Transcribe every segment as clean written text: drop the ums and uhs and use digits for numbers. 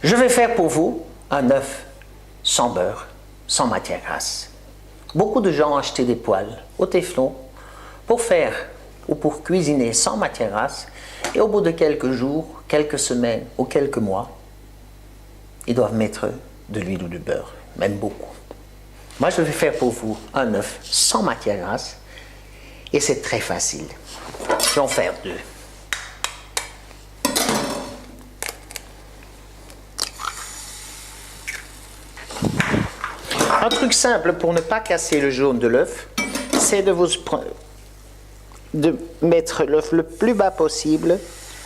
Je vais faire pour vous un œuf sans beurre, sans matière grasse. Beaucoup de gens ont acheté des poêles au téflon pour faire ou pour cuisiner sans matière grasse, et au bout de quelques jours, quelques semaines ou quelques mois, ils doivent mettre de l'huile ou du beurre, même beaucoup. Moi, je vais faire pour vous un œuf sans matière grasse, et c'est très facile. Je vais en faire deux. Un truc simple pour ne pas casser le jaune de l'œuf, c'est de mettre l'œuf le plus bas possible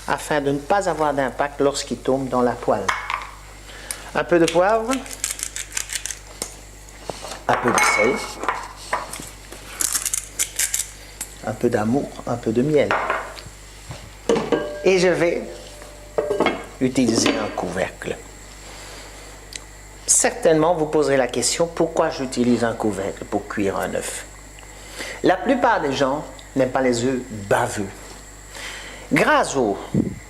afin de ne pas avoir d'impact lorsqu'il tombe dans la poêle. Un peu de poivre, un peu de sel, un peu d'amour, un peu de miel. Et je vais utiliser un couvercle. Certainement, vous poserez la question, pourquoi j'utilise un couvercle pour cuire un œuf? La plupart des gens n'aiment pas les œufs baveux. Grâce au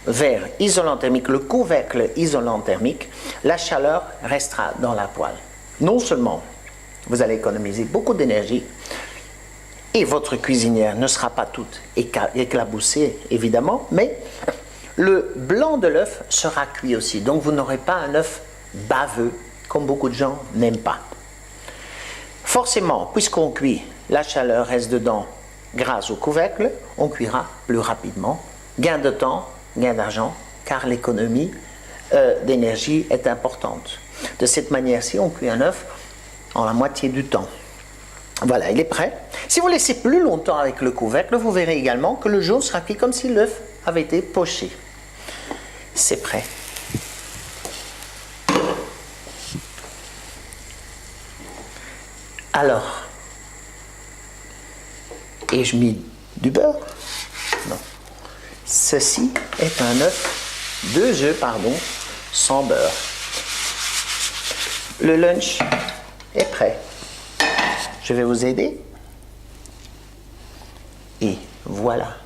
verre isolant thermique, le couvercle isolant thermique, la chaleur restera dans la poêle. Non seulement vous allez économiser beaucoup d'énergie, et votre cuisinière ne sera pas toute éclaboussée, évidemment, mais le blanc de l'œuf sera cuit aussi. Donc vous n'aurez pas un œuf baveux, comme beaucoup de gens n'aiment pas. Forcément, puisqu'on cuit, la chaleur reste dedans grâce au couvercle, on cuira plus rapidement. Gain de temps, gain d'argent, car l'économie d'énergie est importante. De cette manière-ci, on cuit un œuf en la moitié du temps. Voilà, il est prêt. Si vous laissez plus longtemps avec le couvercle, vous verrez également que le jaune sera cuit comme si l'œuf avait été poché. C'est prêt. Alors, ai-je mis du beurre? Non. Ceci est un œuf, 2 œufs, pardon, sans beurre. Le lunch est prêt. Je vais vous aider. Et voilà.